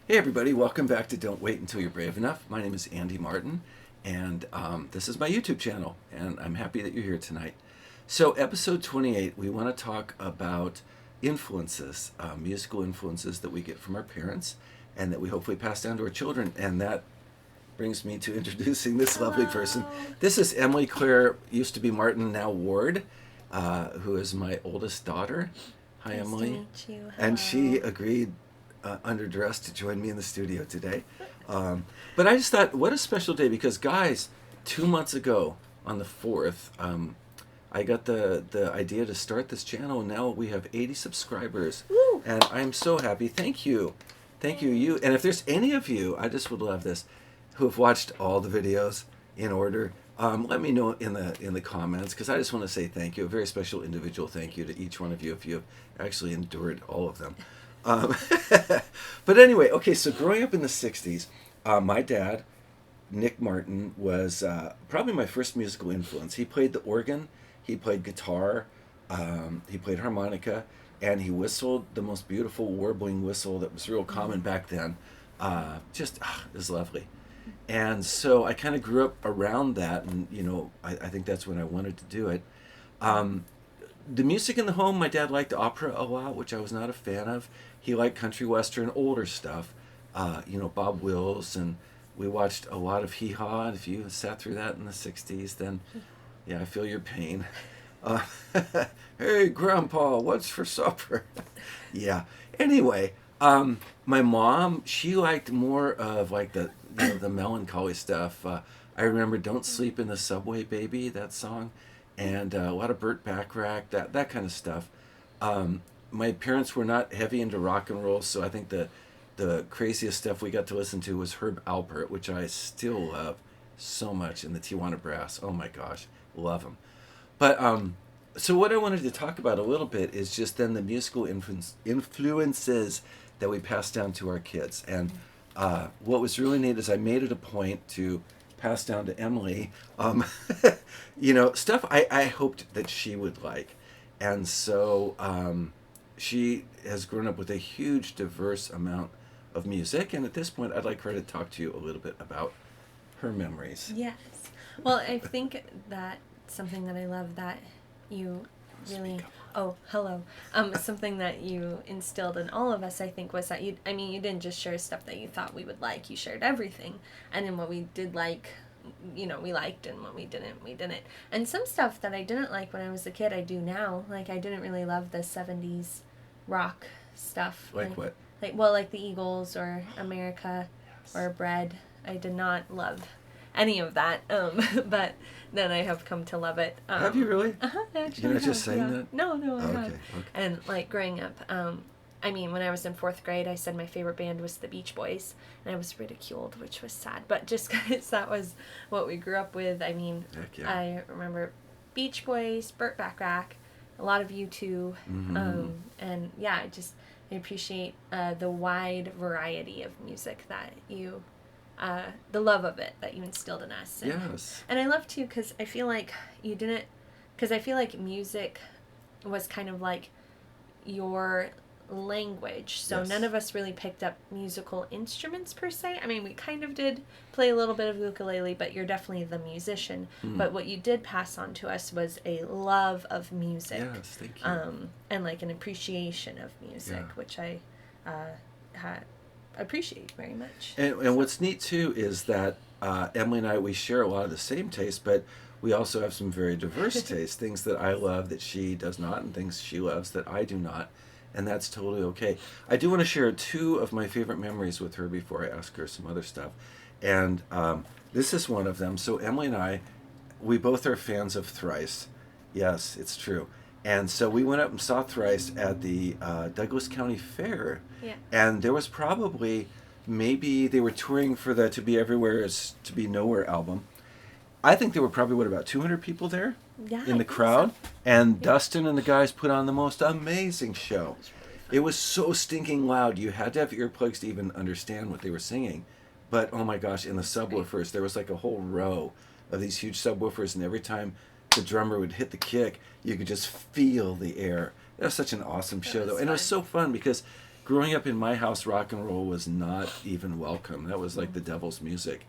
Hey everybody, welcome back to Don't Wait Until You're Brave Enough. My name is Andy Martin, and this is my YouTube channel, and I'm happy that you're here tonight. So, episode 28, we want to talk about influences, musical influences that we get from our parents, and that we hopefully pass down to our children. And that brings me to introducing this lovely person. Hello. This is Emily Claire, used to be Martin, now Ward, who is my oldest daughter. Hi, Nice Emily. to meet you. And she Hello. agreed under duress to join me in the studio today. But I just thought, what a special day, because guys, 2 months ago on the 4th, I got the idea to start this channel, and now we have 80 subscribers. Woo! And I'm so happy. Thank you. Thank you. You. And if there's any of you, I just would love this, who have watched all the videos in order, let me know in the comments, because I just want to say thank you, a very special individual thank you to each one of you if you have actually endured all of them. Um, but anyway, okay, so growing up in the 60s, my dad, Nick Martin, was probably my first musical influence. He played the organ, he played guitar, he played harmonica, and he whistled the most beautiful warbling whistle that was real common back then. It was lovely. And so I kind of grew up around that, and I think that's when I wanted to do it. Um, the music in the home, my dad liked opera a lot, which I was not a fan of. He liked country western, older stuff, Bob Wills, and we watched a lot of Hee Haw. If you sat through that in the 60s, then yeah, I feel your pain. Uh, hey, Grandpa, what's for supper? Yeah. Anyway, my mom, she liked more of like the melancholy stuff. I remember "Don't Sleep in the Subway, Baby," that song, and a lot of Burt Bacharach, that kind of stuff. My parents were not heavy into rock and roll, so I think the craziest stuff we got to listen to was Herb Alpert, which I still love so much, and the Tijuana Brass. Oh my gosh, love them. But so what I wanted to talk about a little bit is just then the musical influences that we pass down to our kids. And what was really neat is I made it a point to pass down to Emily, stuff I hoped that she would like. And so she has grown up with a huge, diverse amount of music. And at this point, I'd like her to talk to you a little bit about her memories. Yes. Well, I think that something that I love that you really. Speak up. Oh, hello. Something that you instilled in all of us, I think, was that you didn't just share stuff that you thought we would like. You shared everything, and then what we did like, we liked, and what we didn't, we didn't. And some stuff that I didn't like when I was a kid, I do now. Like I didn't really love the '70s rock stuff. Like what? Like the Eagles or America or Bread. I did not love any of that. But then I have come to love it. Have you really? Actually, You're not just have, saying yeah. that? No, I Okay, have. okay. And like growing up, when I was in fourth grade, I said my favorite band was the Beach Boys, and I was ridiculed, which was sad. But just because that was what we grew up with, Heck yeah. I remember Beach Boys, Burt Bacharach, a lot of U2, Mm-hmm. and yeah, I appreciate the wide variety of music that you, the love of it that you instilled in us. Yes. And I love too because I feel like you didn't, because I feel like music was kind of like your language. So Yes. none of us really picked up musical instruments per se. I mean, we kind of did play a little bit of ukulele, but you're definitely the musician. Hmm. But what you did pass on to us was a love of music. Yes, thank you. And like an appreciation of music, Yeah. which I appreciate very much. And what's neat too is that Emily and I, we share a lot of the same tastes, but we also have some very diverse tastes. Things that I love that she does not, and things she loves that I do not. And that's totally okay. I do want to share two of my favorite memories with her before I ask her some other stuff. And this is one of them. So Emily and I, we both are fans of Thrice. Yes, it's true. And so we went up and saw Thrice at the Douglas County Fair. Yeah. And there was probably, maybe they were touring for the To Be Everywhere is To Be Nowhere album. I think there were probably, about 200 people there Yeah. I in the think crowd. so. And Yeah. Dustin and the guys put on the most amazing show. It was really fun. It was so stinking loud. You had to have earplugs to even understand what they were singing. But oh my gosh, in the subwoofers, there was like a whole row of these huge subwoofers, and every time the drummer would hit the kick, you could just feel the air. That was such an awesome show, was though. And it was fun. so fun because growing up in my house, rock and roll was not even welcome. That was like the devil's music.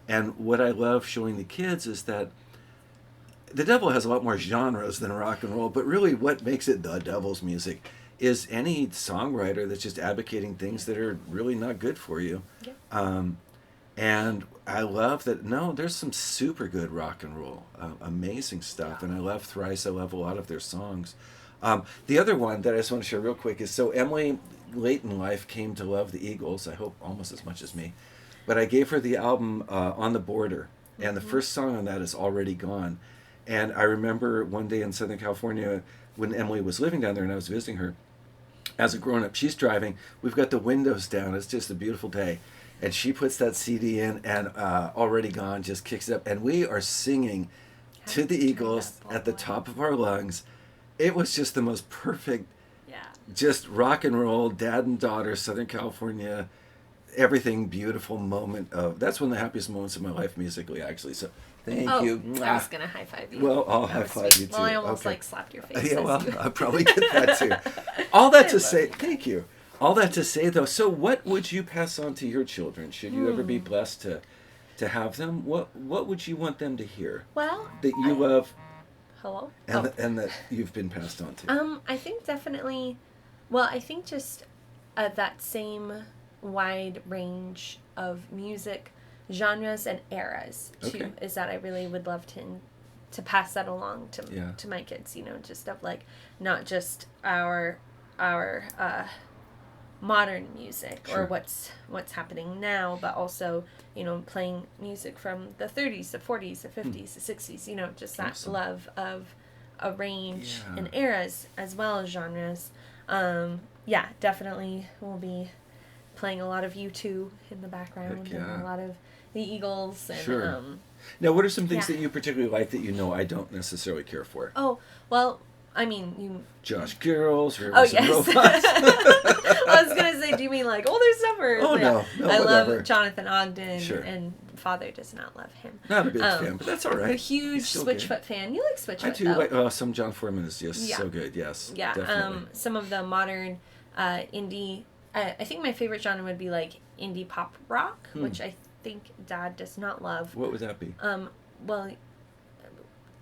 And what I love showing the kids is that the devil has a lot more genres than rock and roll, but really what makes it the devil's music is any songwriter that's just advocating things that are really not good for you. Yeah. And I love that, no, there's some super good rock and roll, amazing stuff. And I love Thrice. I love a lot of their songs. The other one that I just want to share real quick is, so Emily, late in life, came to love the Eagles, I hope almost as much as me. But I gave her the album On the Border. And the first song on that is Already Gone. And I remember one day in Southern California when Emily was living down there and I was visiting her. As a grown-up, she's driving. We've got the windows down. It's just a beautiful day. And she puts that CD in, and Already Gone just kicks it up. And we are singing to the Eagles at the top of our lungs. It was just the most perfect, just rock and roll, dad and daughter, Southern California, everything beautiful moment of, that's one of the happiest moments of my life musically, actually. So thank you. I was going to high five you. Well, I'll high five you too. Well, I almost slapped your face. Yeah, well, I probably get that too. All that to say, thank you. All that to say, though, so what would you pass on to your children? Should you ever be blessed to have them? What would you want them to hear? Well, that you love. Hello. And that you've been passed on to. I think definitely. Well, I think just that same wide range of music genres and eras too. Is that I really would love to pass that along to my kids. You know, just of like not just our modern music or what's happening now, but also, you know, playing music from the 30s, the 40s, the 50s, the 60s, you know, just that love of a range and eras as well as genres. Definitely we'll be playing a lot of U2 in the background and a lot of the Eagles and now, what are some things that you particularly like that you know I don't necessarily care for? Oh, well, I mean, you... Josh Girls, or Robots. I was going to say, do you mean like older stuff? Or, no, I whatever. love Jonathan Ogden, and Father does not love him. Not a big fan, but that's all right. A huge Switchfoot fan. You like Switchfoot, I do like some John Foreman is just so good, yes. Yeah, definitely. Some of the modern indie... I think my favorite genre would be like indie pop rock, which I think Dad does not love. What would that be? Well,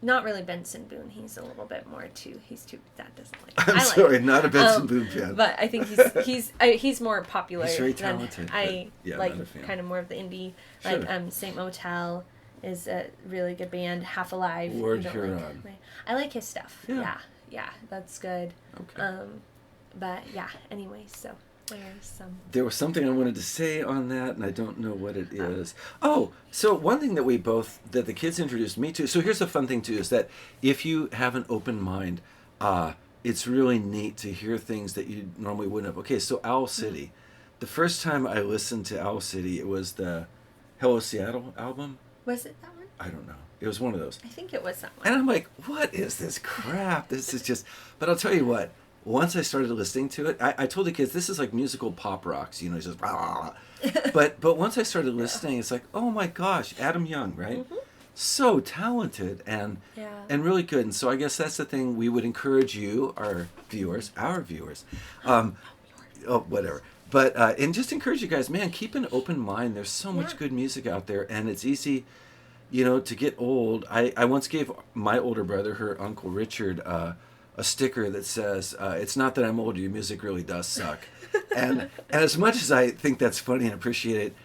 not really Benson Boone. He's a little bit more too. Dad doesn't like. I'm sorry, not a Benson Boone fan. But I think he's more popular. He's very talented. I like kind of more of the indie. Sure. Like Saint Motel is a really good band. Half Alive. Lord Huron. I like his stuff. Yeah, that's good. Okay. But yeah. Anyway, so. There was something I wanted to say on that, and I don't know what it is. Oh, so one thing that the kids introduced me to, so here's a fun thing too, is that if you have an open mind, it's really neat to hear things that you normally wouldn't have. Okay, so Owl City. The first time I listened to Owl City, it was the Hello Seattle album. Was it that one? I don't know. It was one of those. I think it was that one. And I'm like, what is this crap? This is just... But I'll tell you what. Once I started listening to it, I told the kids, this is like musical pop rocks, you know, it's just blah, blah, blah. But once I started listening, it's like, oh my gosh, Adam Young, right? Mm-hmm. So talented and really good. And so I guess that's the thing we would encourage you, our viewers, whatever. But, and just encourage you guys, man, keep an open mind. There's so much good music out there, and it's easy, you know, to get old. I once gave my older brother, her Uncle Richard, a sticker that says, it's not that I'm older, your music really does suck. and as much as I think that's funny and appreciate it,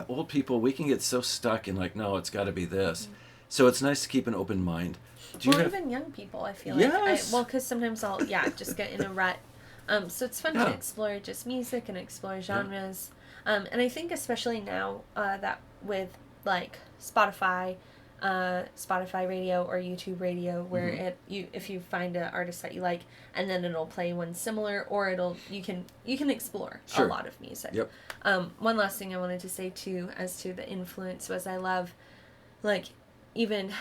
old people, we can get so stuck in like, no, it's got to be this. Mm-hmm. So it's nice to keep an open mind. Even young people, I feel like. Because sometimes I'll, just get in a rut. So it's fun to explore just music and explore genres. And I think especially now that with like Spotify radio or YouTube radio, where if you find an artist that you like, and then it'll play one similar, or you can explore a lot of music. Yep. One last thing I wanted to say too, as to the influence, was I love, like, even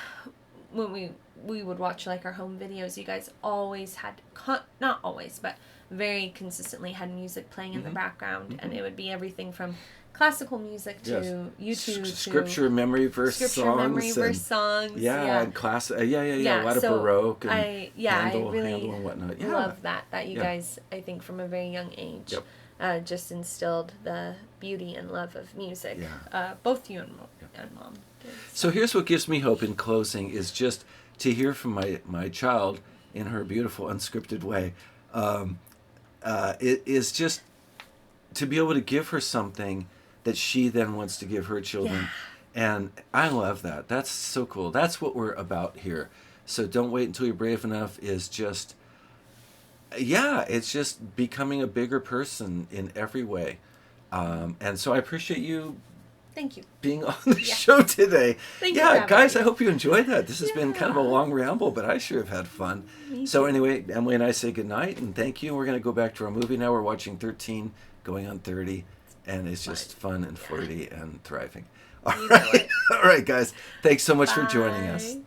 when we would watch like our home videos, you guys always had not always, but very consistently had music playing in the background, and Mhm. it would be everything from classical music Yes. to YouTube to Scripture memory verse scripture songs. memory and, verse songs. yeah, and class. A lot of so Baroque and I Handel really and whatnot. Yeah. love that you Yeah. guys, I think from a very young age, Yep. just instilled the beauty and love of music. Yeah. Both you and mom did. So here's what gives me hope in closing is just to hear from my child in her beautiful unscripted way. It is just to be able to give her something that she then wants to give her children. And I love that. That's so cool. That's what we're about here. So don't wait until you're brave enough is just, it's just becoming a bigger person in every way. And so I appreciate you Thank you. being on the show today. Thank you for having guys, me. I hope you enjoyed that. This has been kind of a Yeah. long ramble, but I sure have had fun. Me So too. anyway, Emily and I say goodnight and thank you. We're going to go back to our movie now. We're watching 13, going on 30, and it's just fun and flirty and thriving. All You know right. it. All right, guys. Thanks so much for joining us. Bye.